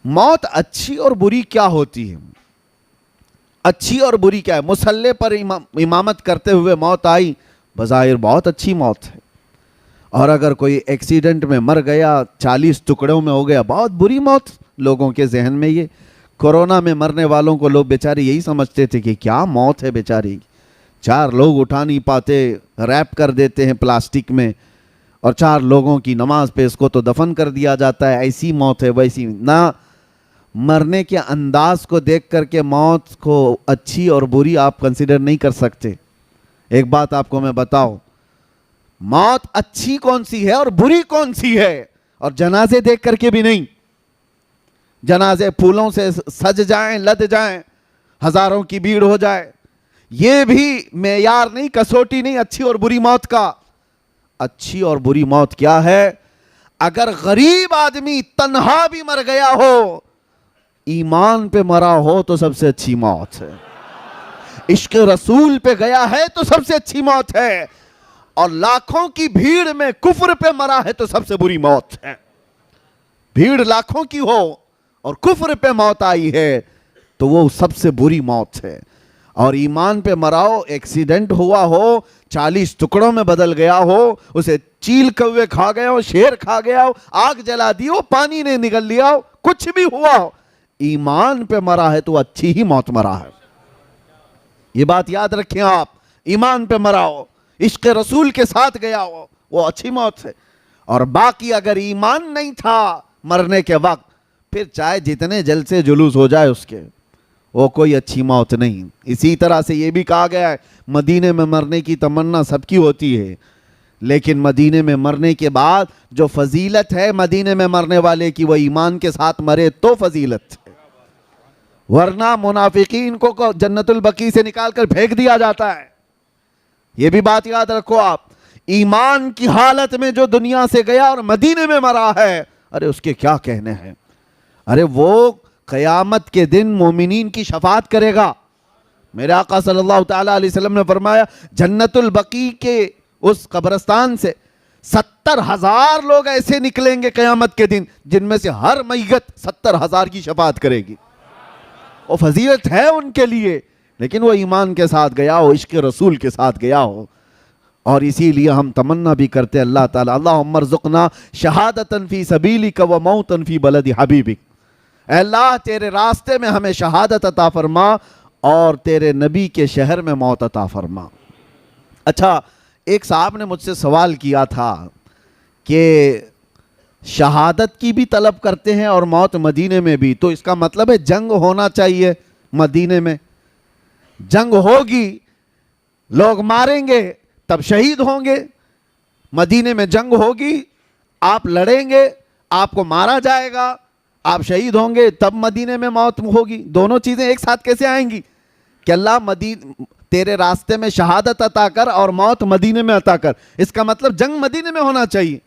موت اچھی اور بری کیا ہوتی ہے؟ اچھی اور بری کیا ہے؟ مصلی پر امامت کرتے ہوئے موت آئی، بظاہر بہت اچھی موت ہے، اور اگر کوئی ایکسیڈنٹ میں مر گیا، 40 ٹکڑوں میں ہو گیا، بہت بری موت لوگوں کے ذہن میں۔ یہ کورونا میں مرنے والوں کو لوگ بیچارے یہی سمجھتے تھے کہ کیا موت ہے بیچاری، 4 لوگ اٹھا نہیں پاتے، ریپ کر دیتے ہیں پلاسٹک میں، اور 4 لوگوں کی نماز پہ اس کو تو دفن کر دیا جاتا ہے، ایسی موت ہے ویسی نہ۔ مرنے کے انداز کو دیکھ کر کے موت کو اچھی اور بری آپ کنسیڈر نہیں کر سکتے۔ ایک بات آپ کو میں بتاؤں، موت اچھی کون سی ہے اور بری کون سی ہے؟ اور جنازے دیکھ کر کے بھی نہیں، جنازے پھولوں سے سج جائیں، لد جائیں، ہزاروں کی بھیڑ ہو جائے، یہ بھی معیار نہیں، کسوٹی نہیں اچھی اور بری موت کا۔ اچھی اور بری موت کیا ہے؟ اگر غریب آدمی تنہا بھی مر گیا ہو، ایمان پہ مرا ہو تو سب سے اچھی موت ہے، عشق رسول پہ گیا ہے تو سب سے اچھی موت ہے، اور لاکھوں کی بھیڑ میں کفر پہ مرا ہے تو سب سے بری موت ہے۔ بھیڑ لاکھوں کی ہو اور کفر پہ موت آئی ہے تو وہ سب سے بری موت ہے، اور ایمان پہ مراؤ، ایکسیڈنٹ ہوا ہو، 40 ٹکڑوں میں بدل گیا ہو، اسے چیل کوے کھا گیا ہو، شیر کھا گیا ہو، آگ جلا دی ہو، پانی نے نگل لیا ہو، کچھ بھی ہوا ہو، ایمان پہ مرا ہے تو اچھی ہی موت مرا ہے۔ یہ بات یاد رکھیں آپ، ایمان پہ مرا ہو، عشق رسول کے ساتھ گیا ہو، وہ اچھی موت ہے۔ اور باقی اگر ایمان نہیں تھا مرنے کے وقت، پھر چاہے جتنے جلسے جلوس ہو جائے اس کے، وہ کوئی اچھی موت نہیں۔ اسی طرح سے یہ بھی کہا گیا ہے مدینے میں مرنے کی تمنا سب کی ہوتی ہے، لیکن مدینے میں مرنے کے بعد جو فضیلت ہے مدینے میں مرنے والے کی، وہ ایمان کے ساتھ مرے تو فضیلت ہے، ورنہ منافقین کو جنت البقیع سے نکال کر پھینک دیا جاتا ہے۔ یہ بھی بات یاد رکھو آپ، ایمان کی حالت میں جو دنیا سے گیا اور مدینے میں مرا ہے، ارے اس کے کیا کہنے ہیں، ارے وہ قیامت کے دن مومنین کی شفاعت کرے گا۔ میرے آقا صلی اللہ تعالیٰ علیہ وسلم نے فرمایا جنت البقیع کے اس قبرستان سے 70,000 لوگ ایسے نکلیں گے قیامت کے دن جن میں سے ہر میت 70,000 کی شفاعت کرے گی۔ وہ فضیلت ہے ان کے لیے، لیکن وہ ایمان کے ساتھ گیا ہو، عشق رسول کے ساتھ گیا ہو۔ اور اسی لیے ہم تمنا بھی کرتے اللہ تعالیٰ اللہم ارزقنا شہادتاً فی سبیلک و موتاً فی بلد حبیبک، اے اللہ تیرے راستے میں ہمیں شہادت عطا فرما اور تیرے نبی کے شہر میں موت عطا فرما۔ اچھا، ایک صاحب نے مجھ سے سوال کیا تھا کہ شہادت کی بھی طلب کرتے ہیں اور موت مدینے میں بھی، تو اس کا مطلب ہے جنگ ہونا چاہیے مدینے میں، جنگ ہوگی، لوگ ماریں گے تب شہید ہوں گے، مدینے میں جنگ ہوگی، آپ لڑیں گے، آپ کو مارا جائے گا، آپ شہید ہوں گے، تب مدینے میں موت ہوگی۔ دونوں چیزیں ایک ساتھ کیسے آئیں گی کہ اللہ تیرے راستے میں شہادت عطا کر اور موت مدینے میں عطا کر؟ اس کا مطلب جنگ مدینے میں ہونا چاہیے۔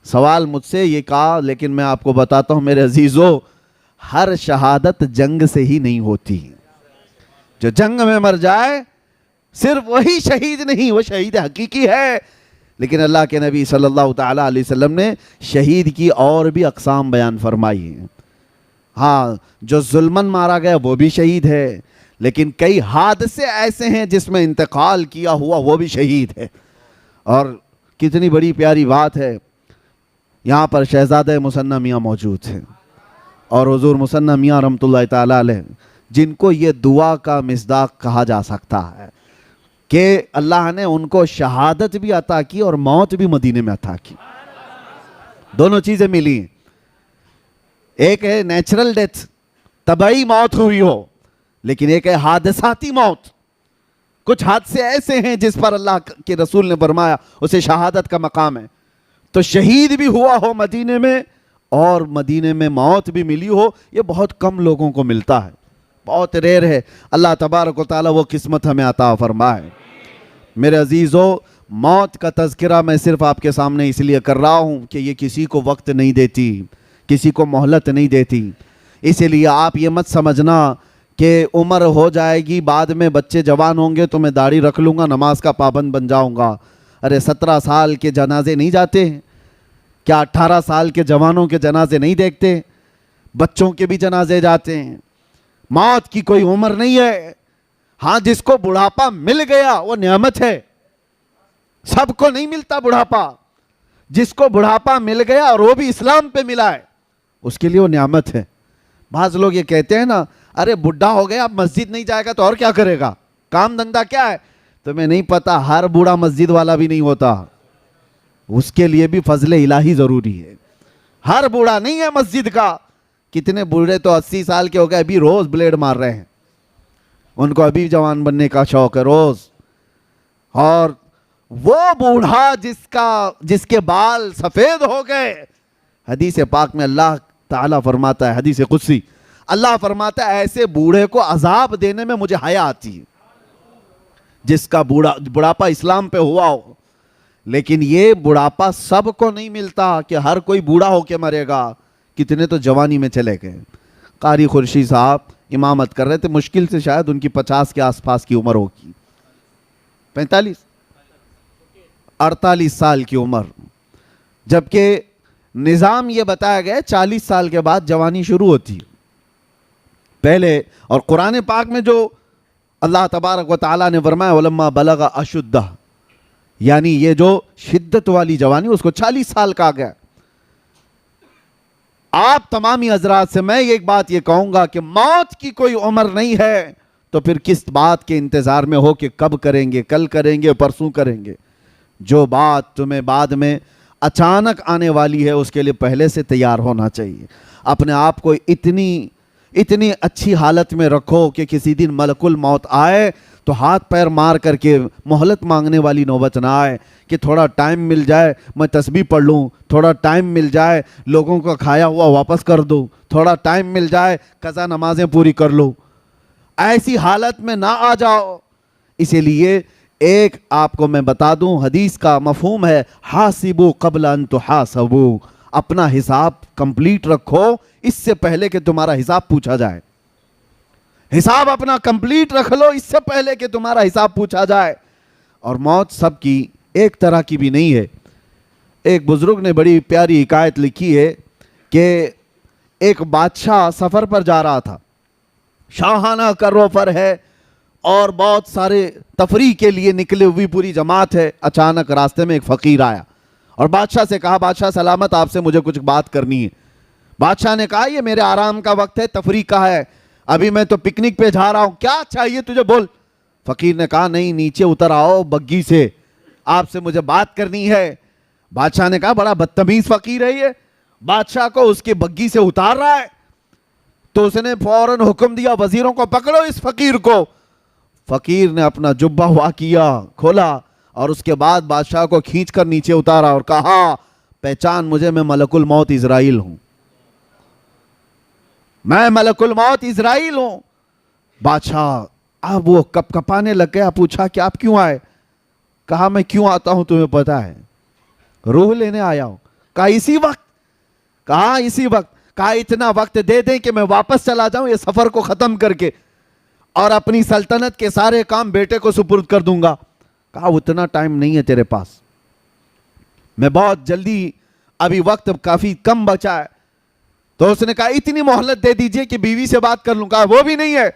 سوال مجھ سے یہ کہا، لیکن میں آپ کو بتاتا ہوں میرے عزیزو، ہر شہادت جنگ سے ہی نہیں ہوتی۔ جو جنگ میں مر جائے صرف وہی شہید نہیں، وہ شہید حقیقی ہے، لیکن اللہ کے نبی صلی اللہ تعالیٰ علیہ وسلم نے شہید کی اور بھی اقسام بیان فرمائی ہیں۔ ہاں، جو ظلماً مارا گیا وہ بھی شہید ہے، لیکن کئی حادثے ایسے ہیں جس میں انتقال کیا ہوا وہ بھی شہید ہے۔ اور کتنی بڑی پیاری بات ہے، یہاں پر شہزادہ مثنیٰ میاں موجود ہیں اور حضور مثنیٰ میاں رحمۃ اللہ تعالیٰ علیہ، جن کو یہ دعا کا مصداق کہا جا سکتا ہے کہ اللہ نے ان کو شہادت بھی عطا کی اور موت بھی مدینے میں عطا کی، دونوں چیزیں ملی ہیں۔ ایک ہے نیچرل ڈیتھ، طبعی موت ہوئی ہو، لیکن ایک ہے حادثاتی موت۔ کچھ حادثے ایسے ہیں جس پر اللہ کے رسول نے فرمایا اسے شہادت کا مقام ہے، تو شہید بھی ہوا ہو مدینے میں اور مدینے میں موت بھی ملی ہو، یہ بہت کم لوگوں کو ملتا ہے، بہت ریئر ہے۔ اللہ تبارک و تعالیٰ وہ قسمت ہمیں عطا فرمائے۔ میرے عزیزو، موت کا تذکرہ میں صرف آپ کے سامنے اس لیے کر رہا ہوں کہ یہ کسی کو وقت نہیں دیتی، کسی کو مہلت نہیں دیتی، اسی لیے آپ یہ مت سمجھنا کہ عمر ہو جائے گی، بعد میں بچے جوان ہوں گے تو میں داڑھی رکھ لوں گا، نماز کا پابند بن جاؤں گا۔ ارے 17 سال کے جنازے نہیں جاتے ہیں کیا؟ 18 سال کے جوانوں کے جنازے نہیں دیکھتے؟ بچوں کے بھی جنازے جاتے ہیں. موت کی کوئی عمر نہیں ہے. ہاں جس کو بڑھاپا مل گیا وہ نعمت ہے. سب کو نہیں ملتا بڑھاپا. جس کو بڑھاپا مل گیا اور وہ بھی اسلام پہ ملا ہے اس کے لیے وہ نعمت ہے. بعض لوگ یہ کہتے ہیں نا ارے بڈھا ہو گیا اب مسجد نہیں جائے گا تو اور کیا کرے گا, کام دھندا کیا ہے. تمہیں نہیں پتا ہر بوڑھا مسجد والا بھی نہیں ہوتا, اس کے لیے بھی فضل الہی ضروری ہے. ہر بوڑھا نہیں ہے مسجد کا. کتنے بوڑھے تو 80 سال کے ہو گئے ابھی روز بلیڈ مار رہے ہیں, ان کو ابھی جوان بننے کا شوق ہے روز. اور وہ بوڑھا جس کے بال سفید ہو گئے, حدیث پاک میں اللہ تعالیٰ فرماتا ہے, حدیث قدسی اللہ فرماتا ہے ایسے بوڑھے کو عذاب دینے میں مجھے حیا آتی ہے جس کا بڑھاپا اسلام پہ ہوا ہو. لیکن یہ بڑھاپا سب کو نہیں ملتا کہ ہر کوئی بوڑھا ہو کے مرے گا. کتنے تو جوانی میں چلے گئے. قاری خورشید صاحب امامت کر رہے تھے, مشکل سے شاید ان کی 50 کے آس پاس کی عمر ہوگی, 48 سال کی عمر. جبکہ نظام یہ بتایا گیا 40 سال کے بعد جوانی شروع ہوتی ہے پہلے. اور قرآن پاک میں جو اللہ تبارک و تعالیٰ نے فرمایا وَلَمَّا بَلَغَ أَشُدَّهُ, یعنی یہ جو شدت والی جوانی اس کو 40 سال کا گیا. آپ تمامی حضرات سے میں ایک بات یہ کہوں گا کہ موت کی کوئی عمر نہیں ہے تو پھر کس بات کے انتظار میں ہو کہ کب کریں گے, کل کریں گے, پرسوں کریں گے. جو بات تمہیں بعد میں اچانک آنے والی ہے اس کے لیے پہلے سے تیار ہونا چاہیے. اپنے آپ کو اتنی اچھی حالت میں رکھو کہ کسی دن ملک الموت آئے تو ہاتھ پیر مار کر کے مہلت مانگنے والی نوبت نہ آئے کہ تھوڑا ٹائم مل جائے میں تسبیح پڑھ لوں, تھوڑا ٹائم مل جائے لوگوں کا کھایا ہوا واپس کر دوں, تھوڑا ٹائم مل جائے قضا نمازیں پوری کر لوں. ایسی حالت میں نہ آ جاؤ. اسی لیے ایک آپ کو میں بتا دوں, حدیث کا مفہوم ہے حاسبوا قبل ان تحاسبوا, اپنا حساب کمپلیٹ رکھو اس سے پہلے کہ تمہارا حساب پوچھا جائے. حساب اپنا کمپلیٹ رکھ لو اس سے پہلے کہ تمہارا حساب پوچھا جائے. اور موت سب کی ایک طرح کی بھی نہیں ہے. ایک بزرگ نے بڑی پیاری حکایت لکھی ہے کہ ایک بادشاہ سفر پر جا رہا تھا, شاہانہ کروفر ہے اور بہت سارے تفریح کے لیے نکلے ہوئی پوری جماعت ہے. اچانک راستے میں ایک فقیر آیا اور بادشاہ سے کہا بادشاہ سلامت آپ سے مجھے کچھ بات کرنی ہے. بادشاہ نے کہا یہ میرے آرام کا وقت ہے, تفریح کا ہے, ابھی میں تو پکنک پہ جا رہا ہوں, کیا چاہیے تجھے بول. فقیر نے کہا نہیں نیچے اتر آؤ بگی سے, آپ سے مجھے بات کرنی ہے. بادشاہ نے کہا بڑا بدتمیز فقیر ہے یہ, بادشاہ کو اس کی بگی سے اتار رہا ہے. تو اس نے فوراً حکم دیا وزیروں کو پکڑو اس فقیر کو. فقیر نے اپنا جبہ ہوا کیا, کھولا اور اس کے بعد بادشاہ کو کھینچ کر نیچے اتارا اور کہا پہچان مجھے, میں ملک الموت اسرائیل ہوں, میں ملک الموت اسرائیل ہوں. بادشاہ اب وہ کپ کپانے لگ گیا, پوچھا کہ آپ کیوں آئے. کہا میں کیوں آتا ہوں تمہیں پتا ہے, روح لینے آیا ہوں. کہا اسی وقت, کہا اسی وقت. کہا اتنا وقت دے دیں کہ میں واپس چلا جاؤں یہ سفر کو ختم کر کے اور اپنی سلطنت کے سارے کام بیٹے کو سپرد کر دوں گا. کہا اتنا ٹائم نہیں ہے تیرے پاس, میں بہت جلدی, ابھی وقت کافی کم بچا ہے. تو اس نے کہا اتنی مہلت دے دیجئے کہ بیوی سے بات کر لوں. کہا وہ بھی نہیں ہے.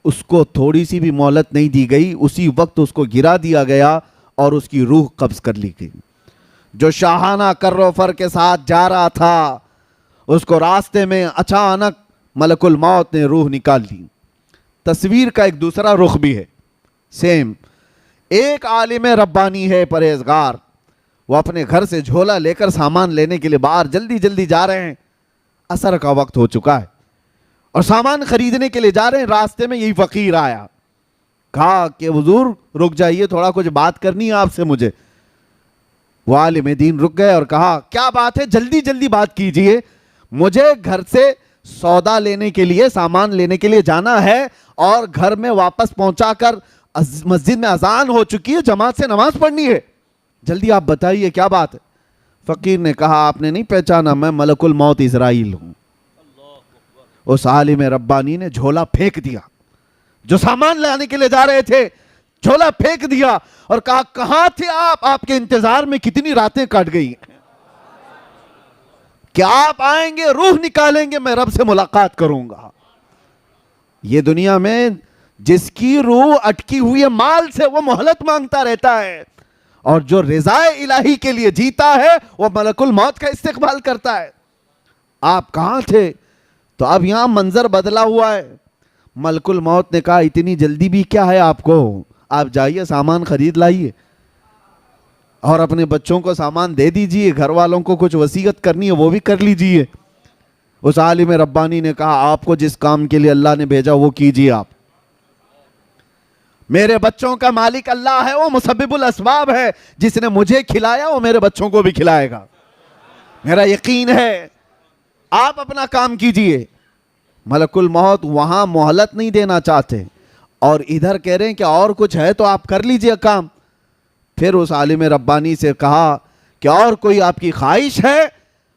اس کو تھوڑی سی بھی مہلت نہیں دی گئی, اسی وقت اس کو گرا دیا گیا اور اس کی روح قبض کر لی گئی. جو شاہانہ کروفر کے ساتھ جا رہا تھا اس کو راستے میں اچانک ملک الموت نے روح نکال لی. تصویر کا ایک دوسرا رخ بھی ہے سیم. ایک عالم ربانی ہے پرہیزگار, وہ اپنے گھر سے جھولا لے کر سامان لینے کے لیے باہر جلدی جلدی جا رہے ہیں. عصر کا وقت ہو چکا ہے اور سامان خریدنے کے لیے جا رہے ہیں. راستے میں یہی فقیر آیا, کہا کہ حضور رک جائیے, تھوڑا کچھ بات کرنی ہے آپ سے مجھے. وہ عالم دین رک گئے اور کہا کیا بات ہے, جلدی جلدی بات کیجئے, مجھے گھر سے سودا لینے کے لیے, سامان لینے کے لیے جانا ہے اور گھر میں واپس پہنچا کر مسجد میں اذان ہو چکی ہے, جماعت سے نماز پڑھنی ہے, جلدی آپ بتائیے کیا بات ہے. فقیر نے کہا آپ نے نہیں پہچانا, میں ملک الموت اسرائیل ہوں. اس عالم ربانی نے جھولا پھینک دیا, جو سامان لانے کے لیے جا رہے تھے جھولا پھینک دیا اور کہا کہاں تھے آپ, آپ کے انتظار میں کتنی راتیں کٹ گئی, کہ آپ آئیں گے، روح نکالیں گے، میں رب سے ملاقات کروں گا۔ یہ دنیا میں جس کی روح اٹکی ہوئی ہے مال سے، وہ مہلت مانگتا رہتا ہے، اور جو رضا الہی کے لیے جیتا ہے وہ ملک الموت کا استقبال کرتا ہے۔ آپ کہاں تھے؟ تو اب یہاں منظر بدلا ہوا ہے۔ ملک الموت نے کہا اتنی جلدی بھی کیا ہے آپ کو، آپ جائیے سامان خرید لائیے اور اپنے بچوں کو سامان دے دیجئے، گھر والوں کو کچھ وصیت کرنی ہے وہ بھی کر لیجئے۔ اس عالم ربانی نے کہا آپ کو جس کام کے لیے اللہ نے بھیجا وہ کیجئے آپ۔ میرے بچوں کا مالک اللہ ہے، وہ مسبب الاسباب ہے، جس نے مجھے کھلایا وہ میرے بچوں کو بھی کھلائے گا، میرا یقین ہے، آپ اپنا کام کیجئے۔ ملک الموت وہاں مہلت نہیں دینا چاہتے، اور ادھر کہہ رہے ہیں کہ اور کچھ ہے تو آپ کر لیجئے کام۔ پھر اس عالم ربانی سے کہا کہ اور کوئی آپ کی خواہش ہے؟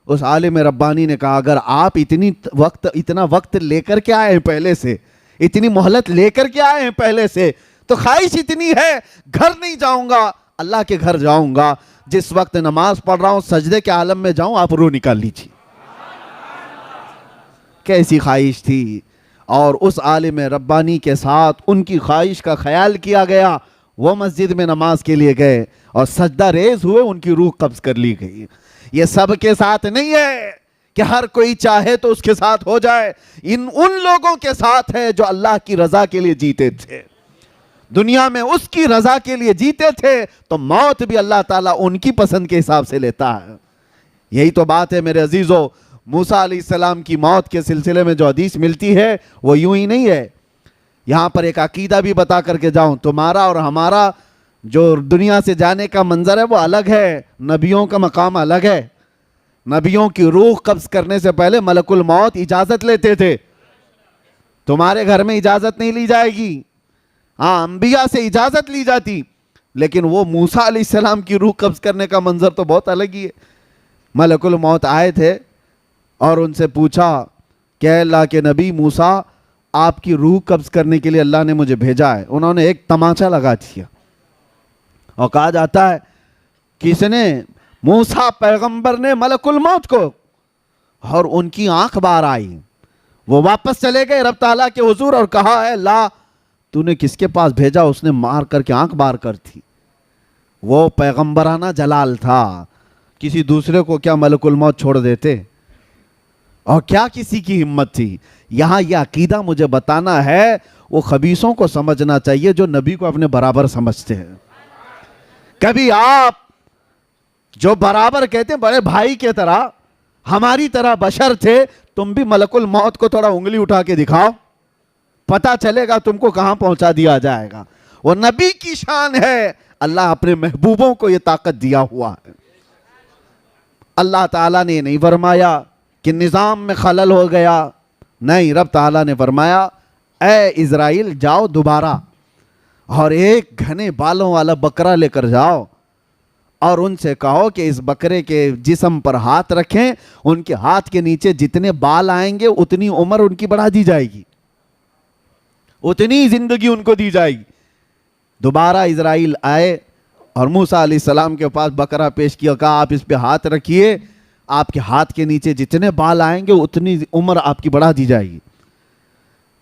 اس عالم ربانی نے کہا اگر آپ اتنا وقت لے کر کے آئے ہیں پہلے سے، اتنی مہلت لے کر کے آئے ہیں پہلے سے، تو خواہش اتنی ہے، گھر نہیں جاؤں گا، اللہ کے گھر جاؤں گا، جس وقت نماز پڑھ رہا ہوں سجدے کے عالم میں جاؤں، آپ روح نکال لیجیے۔ کیسی خواہش تھی! اور اس عالم ربانی کے ساتھ ان کی خواہش کا خیال کیا گیا، وہ مسجد میں نماز کے لیے گئے اور سجدہ ریز ہوئے، ان کی روح قبض کر لی گئی۔ یہ سب کے ساتھ نہیں ہے کہ ہر کوئی چاہے تو اس کے ساتھ ہو جائے، ان لوگوں کے ساتھ ہے جو اللہ کی رضا کے لیے جیتے تھے، دنیا میں اس کی رضا کے لیے جیتے تھے، تو موت بھی اللہ تعالیٰ ان کی پسند کے حساب سے لیتا ہے۔ یہی تو بات ہے میرے عزیزو، موسیٰ علیہ السلام کی موت کے سلسلے میں جو حدیث ملتی ہے وہ یوں ہی نہیں ہے۔ یہاں پر ایک عقیدہ بھی بتا کر کے جاؤں، تمہارا اور ہمارا جو دنیا سے جانے کا منظر ہے وہ الگ ہے، نبیوں کا مقام الگ ہے۔ نبیوں کی روح قبض کرنے سے پہلے ملک الموت اجازت لیتے تھے، تمہارے گھر میں اجازت نہیں لی جائے گی، ہاں انبیاء سے اجازت لی جاتی، لیکن وہ موسیٰ علیہ السلام کی روح قبض کرنے کا منظر تو بہت الگ ہی ہے۔ ملک الموت آئے تھے اور ان سے پوچھا کہ اے اللہ کے نبی موسیٰ، آپ کی روح قبض کرنے کے لیے اللہ نے مجھے بھیجا ہے۔ انہوں نے ایک تماچا لگا دیا، اور کہا جاتا ہے کس نے؟ موسیٰ پیغمبر نے ملک الموت کو، اور ان کی آنکھ باہر آئی، وہ واپس چلے گئے رب تعالیٰ کے حضور اور کہا اے اللہ تو نے کس کے پاس بھیجا؟ اس نے مار کر کے آنکھ باہر کر تھی۔ وہ پیغمبرانہ جلال تھا، کسی دوسرے کو کیا ملک الموت چھوڑ دیتے؟ اور کیا کسی کی ہمت تھی؟ یہاں یہ عقیدہ مجھے بتانا ہے، وہ خبیثوں کو سمجھنا چاہیے جو نبی کو اپنے برابر سمجھتے ہیں۔ کبھی آپ جو برابر کہتے ہیں بڑے بھائی کے طرح، ہماری طرح بشر تھے، تم بھی ملک الموت کو تھوڑا انگلی اٹھا کے دکھاؤ، پتہ چلے گا تم کو کہاں پہنچا دیا جائے گا۔ وہ نبی کی شان ہے، اللہ اپنے محبوبوں کو یہ طاقت دیا ہوا ہے۔ اللہ تعالیٰ نے نہیں فرمایا کہ نظام میں خلل ہو گیا، نہیں، رب تعالیٰ نے فرمایا اے اسرائیل جاؤ دوبارہ اور ایک گھنے بالوں والا بکرا لے کر جاؤ، اور ان سے کہو کہ اس بکرے کے جسم پر ہاتھ رکھیں، ان کے ہاتھ کے نیچے جتنے بال آئیں گے اتنی عمر ان کی بڑھا دی جائے گی، اتنی زندگی ان کو دی جائے گی۔ دوبارہ اسرائیل آئے اور موسیٰ علیہ السلام کے پاس بکرا پیش کیا، کہا آپ اس پہ ہاتھ رکھیے، آپ کے ہاتھ کے نیچے جتنے بال آئیں گے اتنی عمر آپ کی بڑھا دی جائے گی۔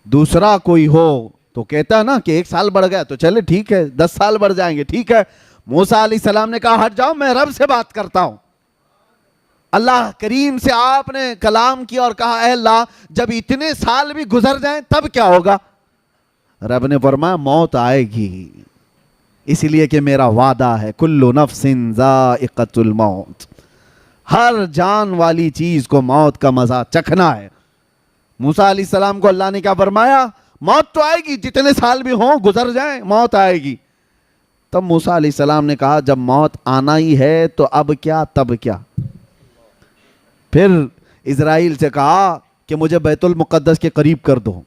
دوسرا کوئی ہو تو کہتا ہے نا کہ 1 سال بڑھ گیا تو چلے ٹھیک ہے، 10 سال بڑھ جائیں گے ٹھیک ہے۔ موسیٰ علیہ السلام نے کہا ہٹ جاؤ، میں رب سے بات کرتا ہوں۔ اللہ کریم سے آپ نے کلام کیا اور کہا اے اللہ جب اتنے سال بھی گزر جائیں تب کیا ہوگا؟ رب نے فرمایا موت آئے گی، اس لیے کہ میرا وعدہ ہے کل نفس ذائقۃ الموت، ہر جان والی چیز کو موت کا مزہ چکھنا ہے۔ موسیٰ علیہ السلام کو اللہ نے کیا فرمایا؟ موت تو آئے گی، جتنے سال بھی ہوں گزر جائیں موت آئے گی۔ تب موسیٰ علیہ السلام نے کہا جب موت آنا ہی ہے تو اب کیا تب کیا؟ پھر اسرائیل سے کہا کہ مجھے بیت المقدس کے قریب کر دو،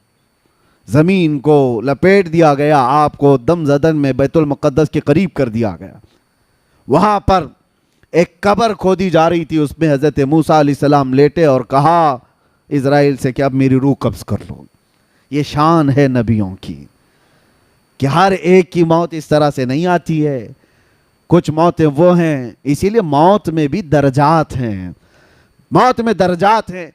زمین کو لپیٹ دیا گیا، آپ کو دم زدن میں بیت المقدس کے قریب کر دیا گیا۔ وہاں پر ایک قبر کھودی جا رہی تھی، اس میں حضرت موسیٰ علیہ السلام لیٹے اور کہا اسرائیل سے کہ اب میری روح قبض کر لو۔ یہ شان ہے نبیوں کی کہ ہر ایک کی موت اس طرح سے نہیں آتی ہے، کچھ موتیں وہ ہیں، اسی لیے موت میں بھی درجات ہیں۔ موت میں درجات ہیں.